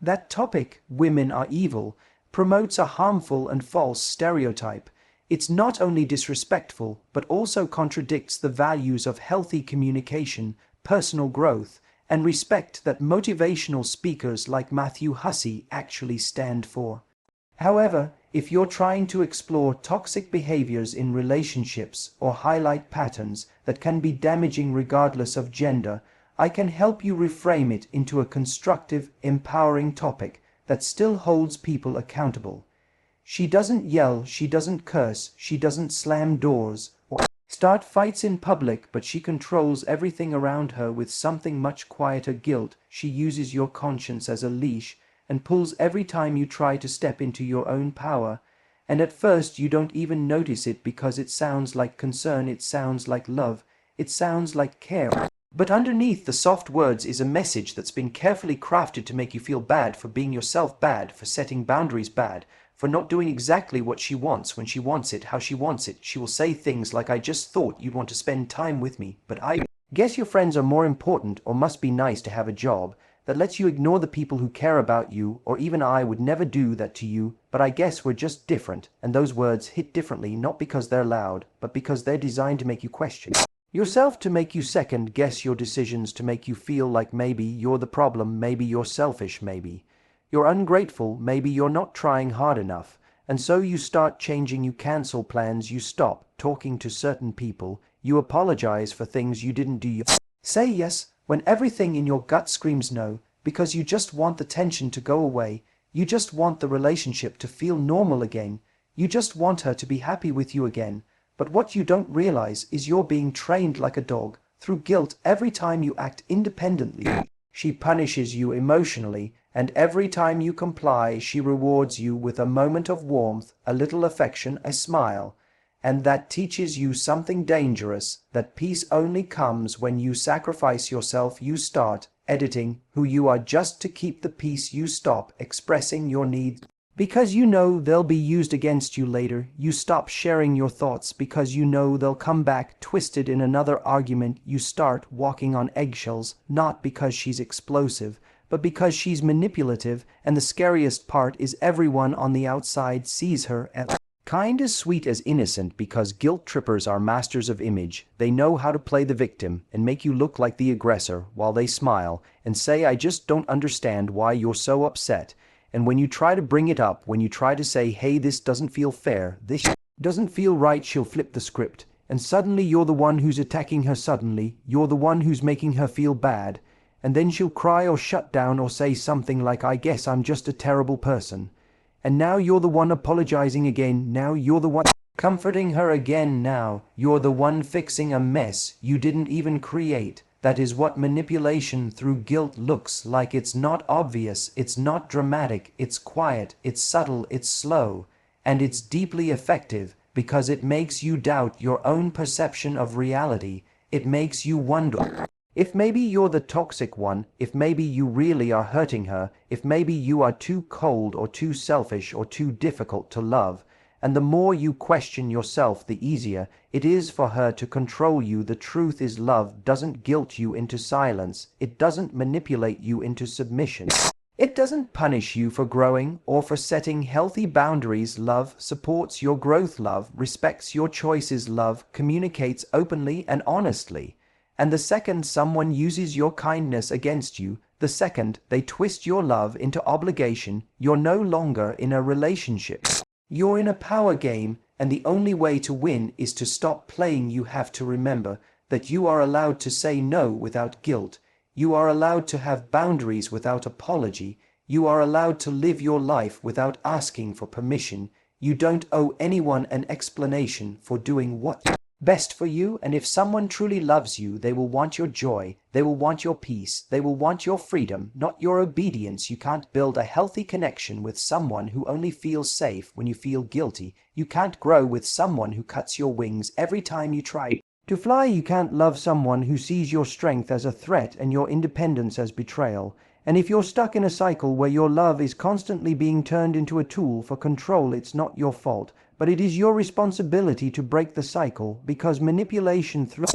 That topic, women are evil, promotes a harmful and false stereotype. It's not only disrespectful, but also contradicts the values of healthy communication, personal growth, and respect that motivational speakers like Matthew Hussey actually stand for. However, if you're trying to explore toxic behaviors in relationships or highlight patterns that can be damaging regardless of gender, I can help you reframe it into a constructive, empowering topic that still holds people accountable. She doesn't yell, she doesn't curse, she doesn't slam doors or start fights in public, but she controls everything around her with something much quieter: guilt. She uses your conscience as a leash and pulls every time you try to step into your own power. And at first you don't even notice it because it sounds like concern, it sounds like love, it sounds like care. But underneath the soft words is a message that's been carefully crafted to make you feel bad for being yourself, bad for setting boundaries, bad for not doing exactly what she wants when she wants it, how she wants it. She will say things like, "I just thought you'd want to spend time with me, but I guess your friends are more important, or must be nice to have a job that lets you ignore the people who care about you, or even I would never do that to you, but I guess we're just different." And those words hit differently, not because they're loud, but because they're designed to make you question yourself, to make you second guess your decisions, to make you feel like maybe you're the problem, maybe you're selfish, maybe you're ungrateful, maybe you're not trying hard enough. And so you start changing, you cancel plans, you stop talking to certain people, you apologize for things you didn't do, you say yes when everything in your gut screams no, because you just want the tension to go away, you just want the relationship to feel normal again, you just want her to be happy with you again. But what you don't realize is you're being trained like a dog through guilt. Every time you act independently, she punishes you emotionally, and every time you comply, she rewards you with a moment of warmth, a little affection, a smile. And that teaches you something dangerous, that peace only comes when you sacrifice yourself. You start editing who you are just to keep the peace. You stop expressing your needs because you know they'll be used against you later. You stop sharing your thoughts because you know they'll come back twisted in another argument. You start walking on eggshells, not because she's explosive, but because she's manipulative. And the scariest part is everyone on the outside sees her as kind, as sweet, as innocent, because guilt trippers are masters of image. They know how to play the victim and make you look like the aggressor while they smile and say, "I just don't understand why you're so upset." And when you try to bring it up, when you try to say, "Hey, this doesn't feel fair, this doesn't feel right," she'll flip the script. And suddenly you're the one who's attacking her. Suddenly you're the one who's making her feel bad. And then she'll cry or shut down or say something like, "I guess I'm just a terrible person." And now you're the one apologizing again. Now you're the one comforting her again. Now you're the one fixing a mess you didn't even create. That is what manipulation through guilt looks like. It's not obvious, it's not dramatic, it's quiet, it's subtle, it's slow, and it's deeply effective because it makes you doubt your own perception of reality. It makes you wonder if maybe you're the toxic one, if maybe you really are hurting her, if maybe you are too cold or too selfish or too difficult to love. And the more you question yourself, the easier it is for her to control you. The truth is, love doesn't guilt you into silence. It doesn't manipulate you into submission. It doesn't punish you for growing or for setting healthy boundaries. Love supports your growth. Love respects your choices. Love communicates openly and honestly. And the second someone uses your kindness against you, the second they twist your love into obligation, you're no longer in a relationship. You're in a power game, and the only way to win is to stop playing. You have to remember that you are allowed to say no without guilt. You are allowed to have boundaries without apology. You are allowed to live your life without asking for permission. You don't owe anyone an explanation for doing what's best for you. And if someone truly loves you, they will want your joy, they will want your peace, they will want your freedom, not your obedience. You can't build a healthy connection with someone who only feels safe when you feel guilty. You can't grow with someone who cuts your wings every time you try to fly. You can't love someone who sees your strength as a threat and your independence as betrayal. And if you're stuck in a cycle where your love is constantly being turned into a tool for control, it's not your fault, but it is your responsibility to break the cycle, because manipulation through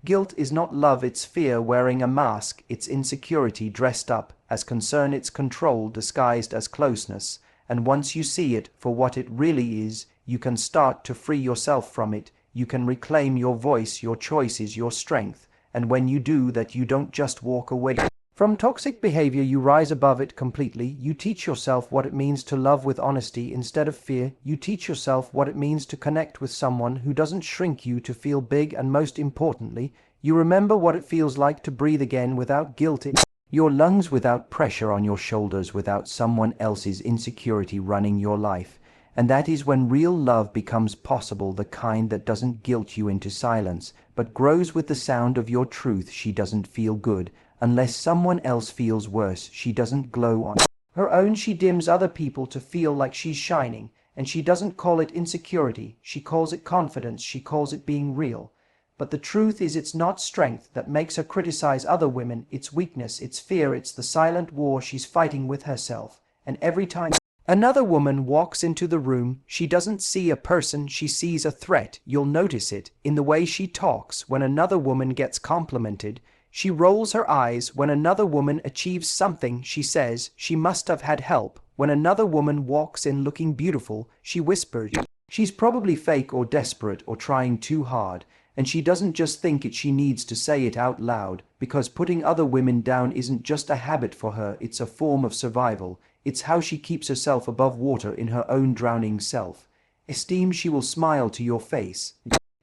Guilt is not love, it's fear wearing a mask, it's insecurity dressed up as concern, it's control disguised as closeness. And once you see it for what it really is, you can start to free yourself from it. You can reclaim your voice, your choices, your strength. And when you do that, you don't just walk away from toxic behavior, you rise above it completely. You teach yourself what it means to love with honesty instead of fear. You teach yourself what it means to connect with someone who doesn't shrink you to feel big, and most importantly, you remember what it feels like to breathe again without guilt in your lungs, without pressure on your shoulders, without someone else's insecurity running your life. And that is when real love becomes possible, the kind that doesn't guilt you into silence, but grows with the sound of your truth. She doesn't feel good unless someone else feels worse. She doesn't glow on her own. She dims other people to feel like she's shining. And she doesn't call it insecurity. She calls it confidence. She calls it being real. But the truth is, it's not strength that makes her criticize other women. It's weakness, it's fear, it's the silent war she's fighting with herself. And every time another woman walks into the room, she doesn't see a person, she sees a threat. You'll notice it in the way she talks. When another woman gets complimented, she rolls her eyes. When another woman achieves something, she says she must have had help. When another woman walks in looking beautiful, she whispers she's probably fake or desperate or trying too hard. And she doesn't just think it, she needs to say it out loud, because putting other women down isn't just a habit for her, it's a form of survival. It's how she keeps herself above water in her own drowning self-esteem. She will smile to your face,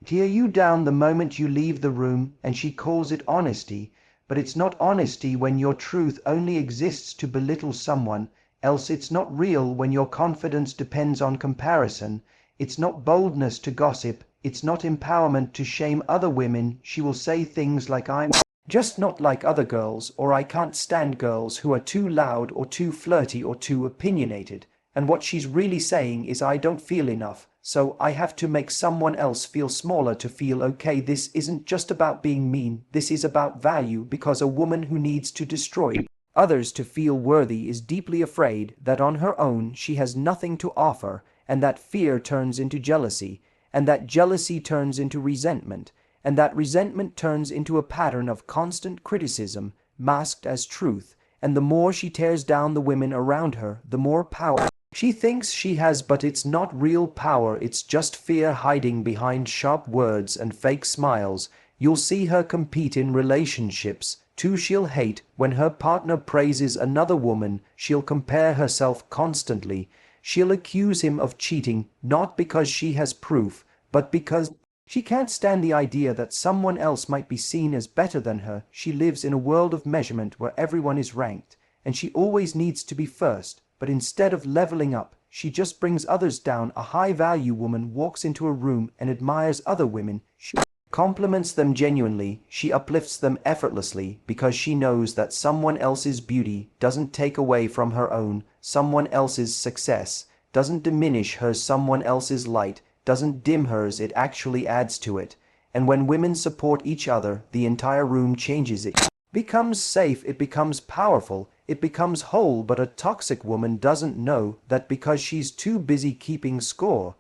tear you down the moment you leave the room, and she calls it honesty. But it's not honesty when your truth only exists to belittle someone else. It's not real when your confidence depends on comparison. It's not boldness to gossip. It's not empowerment to shame other women. She will say things like, "I'm just not like other girls," or "I can't stand girls who are too loud or too flirty or too opinionated." And what she's really saying is, "I don't feel enough, so I have to make someone else feel smaller to feel okay." This isn't just about being mean. This is about value, because a woman who needs to destroy others to feel worthy is deeply afraid that on her own she has nothing to offer, and that fear turns into jealousy. And that jealousy turns into resentment, and that resentment turns into a pattern of constant criticism, masked as truth. And the more she tears down the women around her, the more power she thinks she has. But it's not real power, it's just fear hiding behind sharp words and fake smiles. You'll see her compete in relationships too. She'll hate when her partner praises another woman. She'll compare herself constantly. She'll accuse him of cheating, not because she has proof, but because she can't stand the idea that someone else might be seen as better than her. She lives in a world of measurement where everyone is ranked, and she always needs to be first. But instead of leveling up, she just brings others down. A high-value woman walks into a room and admires other women. She compliments them genuinely. She uplifts them effortlessly, because she knows that someone else's beauty doesn't take away from her own. Someone else's success doesn't diminish hers. Someone else's light doesn't dim hers. It actually adds to it. And when women support each other, the entire room changes. It becomes safe, it becomes powerful, it becomes whole. But a toxic woman doesn't know that, because she's too busy keeping score.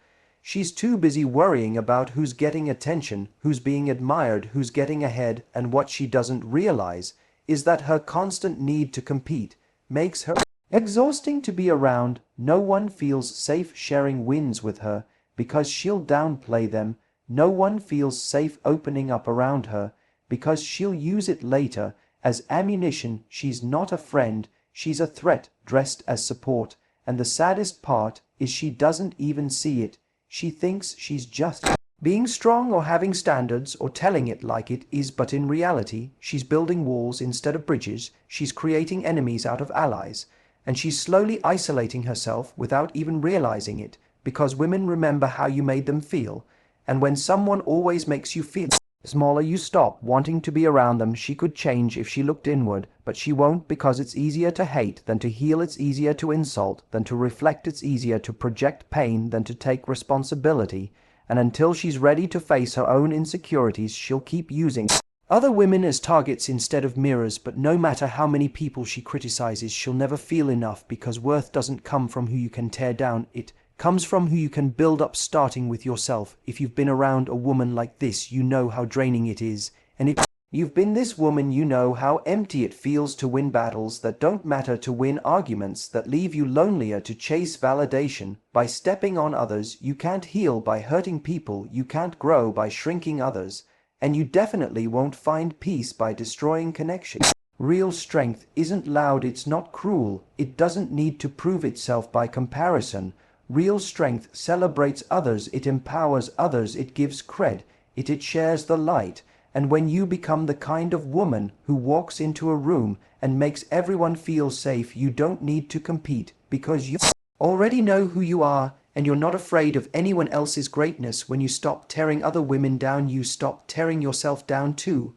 She's too busy worrying about who's getting attention, who's being admired, who's getting ahead. And what she doesn't realize is that her constant need to compete makes her exhausting to be around. No one feels safe sharing wins with her, because she'll downplay them. No one feels safe opening up around her, because she'll use it later as ammunition. She's not a friend, she's a threat dressed as support. And the saddest part is she doesn't even see it. She thinks she's just being strong or having standards or telling it like it is, but in reality, she's building walls instead of bridges. She's creating enemies out of allies, and she's slowly isolating herself without even realizing it, because women remember how you made them feel. And when someone always makes you feel smaller, you stop wanting to be around them. She could change if she looked inward, but she won't, because it's easier to hate than to heal. It's easier to insult than to reflect. It's easier to project pain than to take responsibility. And until she's ready to face her own insecurities, she'll keep using other women as targets instead of mirrors. But no matter how many people she criticizes, she'll never feel enough, because worth doesn't come from who you can tear down. It comes from who you can build up, starting with yourself. If you've been around a woman like this, you know how draining it is. And if you've been this woman, you know how empty it feels to win battles that don't matter, to win arguments that leave you lonelier, to chase validation by stepping on others. You can't heal by hurting people, you can't grow by shrinking others, and you definitely won't find peace by destroying connection. Real strength isn't loud, it's not cruel, it doesn't need to prove itself by comparison. Real strength celebrates others, it empowers others, it gives cred, it shares the light. And when you become the kind of woman who walks into a room and makes everyone feel safe, you don't need to compete, because you already know who you are, and you're not afraid of anyone else's greatness. When you stop tearing other women down, you stop tearing yourself down too.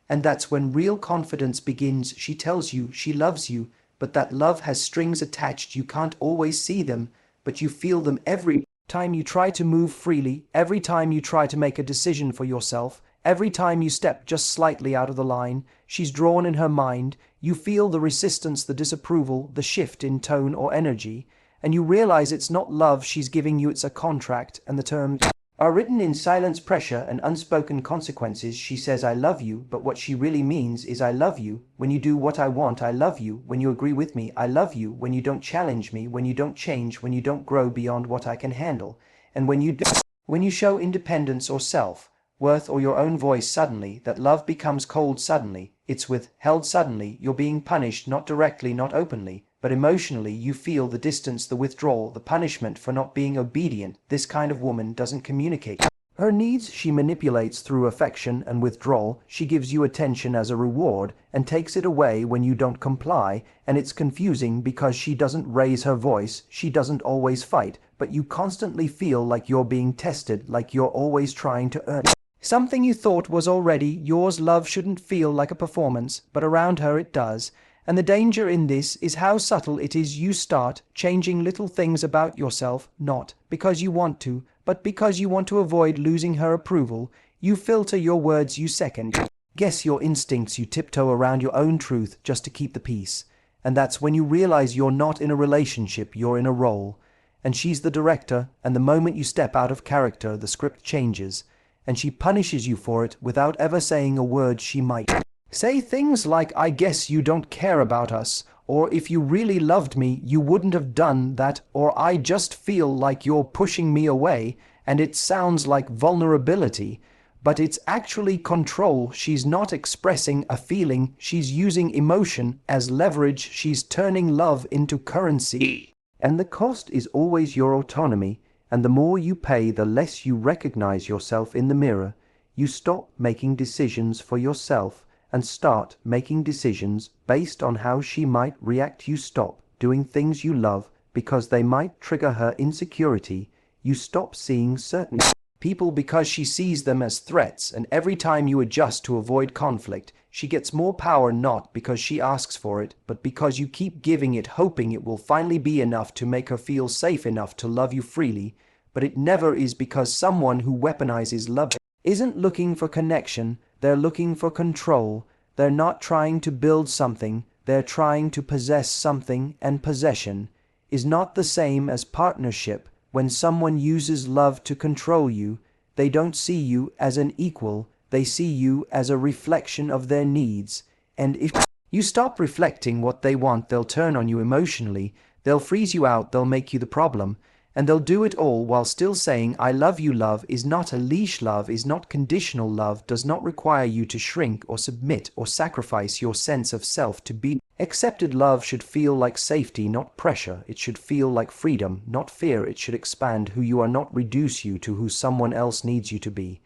And that's when real confidence begins. She tells you she loves you, but that love has strings attached. You can't always see them, but you feel them every time you try to move freely, every time you try to make a decision for yourself, every time you step just slightly out of the line. She's drawn in her mind. You feel the resistance, the disapproval, the shift in tone or energy, and you realize it's not love she's giving you, it's a contract, and the terms are written in silence, pressure, and unspoken consequences. She says I love you, but what she really means is I love you when you do what I want, I love you when you agree with me, I love you when you don't challenge me, when you don't change, when you don't grow beyond what I can handle, and when you show independence or self-worth or your own voice. Suddenly that love becomes cold, suddenly it's withheld, suddenly you're being punished, not directly, not openly, but emotionally. You feel the distance, the withdrawal, the punishment for not being obedient. This kind of woman doesn't communicate her needs, she manipulates through affection and withdrawal. She gives you attention as a reward and takes it away when you don't comply, and it's confusing because she doesn't raise her voice, she doesn't always fight, but you constantly feel like you're being tested, like you're always trying to earn something you thought was already yours. Love shouldn't feel like a performance, but around her it does. And the danger in this is how subtle it is. You start changing little things about yourself, not because you want to, but because you want to avoid losing her approval. You filter your words, you second guess your instincts, you tiptoe around your own truth just to keep the peace. And that's when you realize you're not in a relationship, you're in a role. And she's the director, and the moment you step out of character, the script changes. And she punishes you for it without ever saying a word. She might say things like, I guess you don't care about us, or if you really loved me, you wouldn't have done that, or I just feel like you're pushing me away, and it sounds like vulnerability, but it's actually control. She's not expressing a feeling, she's using emotion as leverage. She's turning love into currency. And the cost is always your autonomy, and the more you pay, the less you recognize yourself in the mirror. You stop making decisions for yourself and start making decisions based on how she might react. You stop doing things you love because they might trigger her insecurity. You stop seeing certain people because she sees them as threats, and every time you adjust to avoid conflict, she gets more power, not because she asks for it, but because you keep giving it, hoping it will finally be enough to make her feel safe enough to love you freely. But it never is, because someone who weaponizes love isn't looking for connection, they're looking for control. They're not trying to build something, they're trying to possess something, and possession is not the same as partnership. When someone uses love to control you, they don't see you as an equal, they see you as a reflection of their needs. And if you stop reflecting what they want, they'll turn on you emotionally, they'll freeze you out, they'll make you the problem. And they'll do it all while still saying, I love you. Love is not a leash, love is not conditional, love does not require you to shrink or submit or sacrifice your sense of self to be accepted. Love should feel like safety, not pressure. It should feel like freedom, not fear. It should expand who you are, not reduce you to who someone else needs you to be.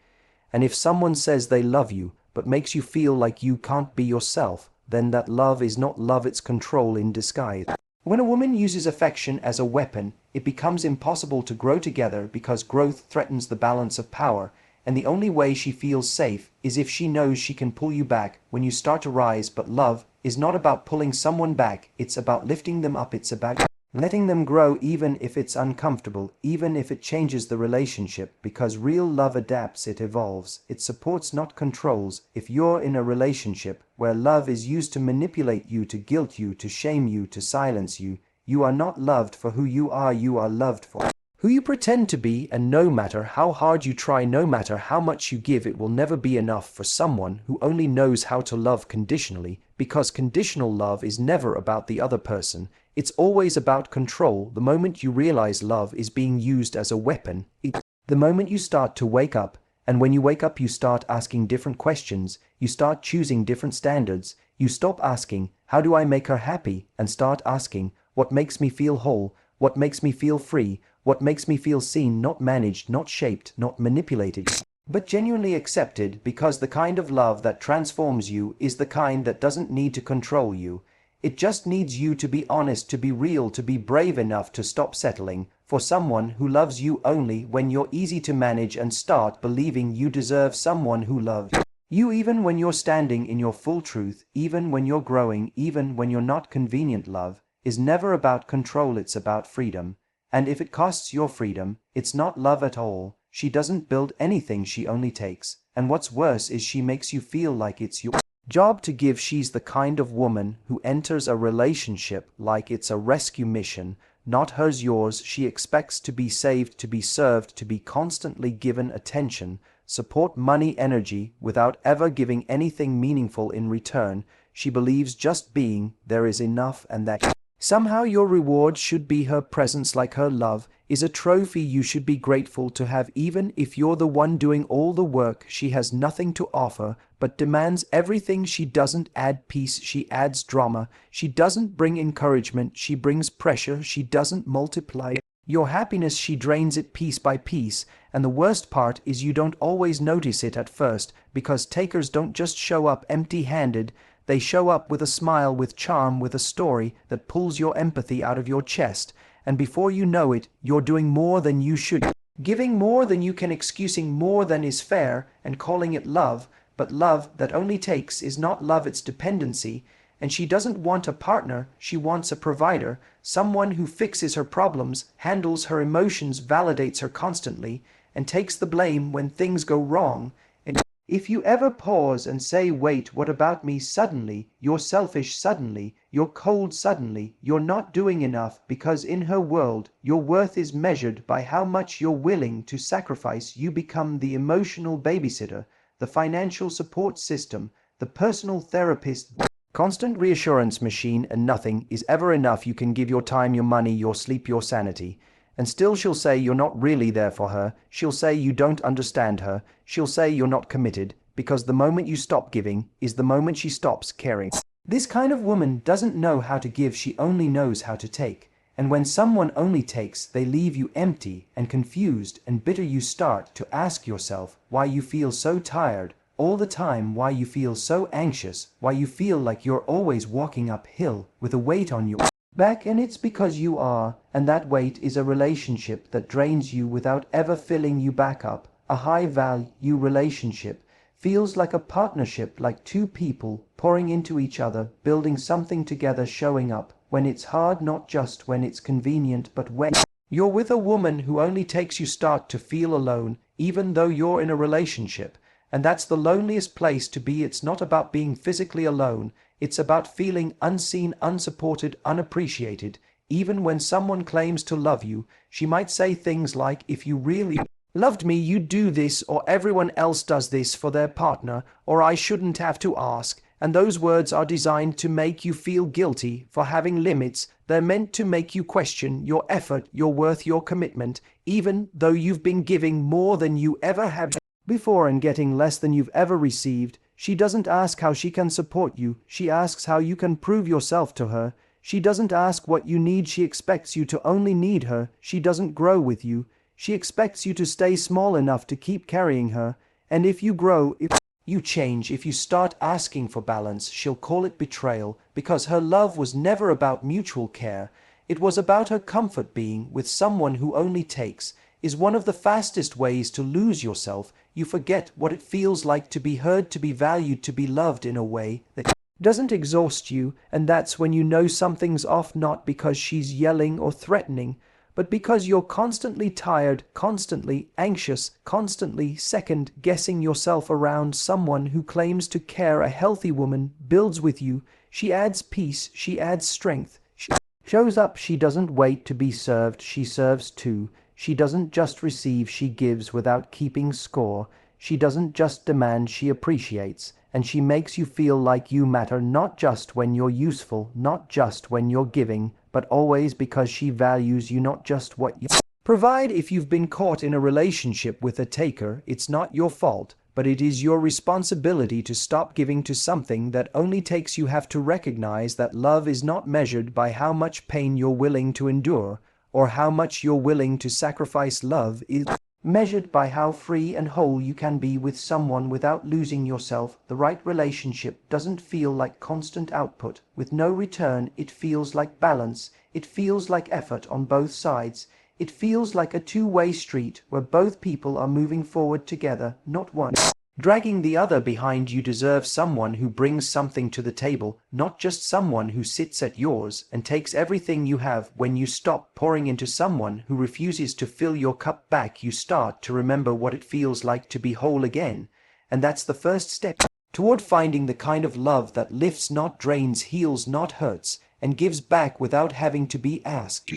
And if someone says they love you, but makes you feel like you can't be yourself, then that love is not love, it's control in disguise. When a woman uses affection as a weapon, it becomes impossible to grow together because growth threatens the balance of power, and the only way she feels safe is if she knows she can pull you back when you start to rise. But love is not about pulling someone back, it's about lifting them up, it's about letting them grow, even if it's uncomfortable, even if it changes the relationship, because real love adapts, it evolves, it supports, not controls. If you're in a relationship where love is used to manipulate you, to guilt you, to shame you, to silence you, you are not loved for who you are loved for who you pretend to be, and no matter how hard you try, no matter how much you give, it will never be enough for someone who only knows how to love conditionally, because conditional love is never about the other person. It's always about control. The moment you realize love is being used as a weapon, the moment you start to wake up, and when you wake up you start asking different questions, you start choosing different standards, you stop asking, how do I make her happy, and start asking, what makes me feel whole, what makes me feel free, what makes me feel seen, not managed, not shaped, not manipulated, but genuinely accepted, because the kind of love that transforms you is the kind that doesn't need to control you. It just needs you to be honest, to be real, to be brave enough to stop settling for someone who loves you only when you're easy to manage, and start believing you deserve someone who loves you even when you're standing in your full truth, even when you're growing, even when you're not convenient. Love is never about control, it's about freedom. And if it costs your freedom, it's not love at all. She doesn't build anything, she only takes. And what's worse is she makes you feel like it's your job to give. She's the kind of woman who enters a relationship like it's a rescue mission, not hers, yours. She expects to be saved, to be served, to be constantly given attention, support, money, energy, without ever giving anything meaningful in return. She believes just being there is enough, and that somehow your reward should be her presence, like her love is a trophy you should be grateful to have, even if you're the one doing all the work. She has nothing to offer, but demands everything. She doesn't add peace, she adds drama. She doesn't bring encouragement, she brings pressure. She doesn't multiply your happiness, she drains it piece by piece. And the worst part is you don't always notice it at first, because takers don't just show up empty-handed. They show up with a smile, with charm, with a story that pulls your empathy out of your chest. And before you know it, you're doing more than you should, giving more than you can, excusing more than is fair, and calling it love. But love that only takes is not love, it's dependency. And she doesn't want a partner, she wants a provider, someone who fixes her problems, handles her emotions, validates her constantly, and takes the blame when things go wrong. And if you ever pause and say, wait, what about me? Suddenly, you're selfish, suddenly, you're cold, suddenly, you're not doing enough, because in her world, your worth is measured by how much you're willing to sacrifice. You become the emotional babysitter, the financial support system, the personal therapist, constant reassurance machine, and nothing is ever enough. You can give your time, your money, your sleep, your sanity, and still she'll say you're not really there for her. She'll say you don't understand her. She'll say you're not committed, because the moment you stop giving is the moment she stops caring. This kind of woman doesn't know how to give, she only knows how to take. And when someone only takes, they leave you empty and confused and bitter. You start to ask yourself why you feel so tired all the time, why you feel so anxious, why you feel like you're always walking uphill with a weight on your back. And it's because you are, and that weight is a relationship that drains you without ever filling you back up. A high value relationship feels like a partnership, like two people pouring into each other, building something together, showing up when it's hard, not just when it's convenient, but when you're with a woman who only takes. You start to feel alone, even though you're in a relationship. And that's the loneliest place to be. It's not about being physically alone. It's about feeling unseen, unsupported, unappreciated. Even when someone claims to love you, she might say things like, if you really loved me, you'd do this, or everyone else does this for their partner, or I shouldn't have to ask. And those words are designed to make you feel guilty for having limits. They're meant to make you question your effort, your worth, your commitment, even though you've been giving more than you ever have before and getting less than you've ever received. She doesn't ask how she can support you. She asks how you can prove yourself to her. She doesn't ask what you need. She expects you to only need her. She doesn't grow with you. She expects you to stay small enough to keep carrying her. And if you grow, if you change, if you start asking for balance, she'll call it betrayal, because her love was never about mutual care. It was about her comfort. Being with someone who only takes is one of the fastest ways to lose yourself. You forget what it feels like to be heard, to be valued, to be loved in a way that doesn't exhaust you. And that's when you know something's off, not because she's yelling or threatening, but because you're constantly tired, constantly anxious, constantly second-guessing yourself around someone who claims to care. A healthy woman builds with you. She adds peace, she adds strength. She shows up, she doesn't wait to be served, she serves too. She doesn't just receive, she gives without keeping score. She doesn't just demand, she appreciates. And she makes you feel like you matter, not just when you're useful, not just when you're giving, but always, because she values you, not just what you provide. If you've been caught in a relationship with a taker, it's not your fault, but it is your responsibility to stop giving to something that only takes. You have to recognize that love is not measured by how much pain you're willing to endure, or how much you're willing to sacrifice. Love is measured by how free and whole you can be with someone without losing yourself. The right relationship doesn't feel like constant output with no return. It feels like balance. It feels like effort on both sides. It feels like a two-way street where both people are moving forward together, not one dragging the other behind. You deserve someone who brings something to the table, not just someone who sits at yours and takes everything you have. When you stop pouring into someone who refuses to fill your cup back, you start to remember what it feels like to be whole again. And that's the first step toward finding the kind of love that lifts, not drains, heals, not hurts, and gives back without having to be asked.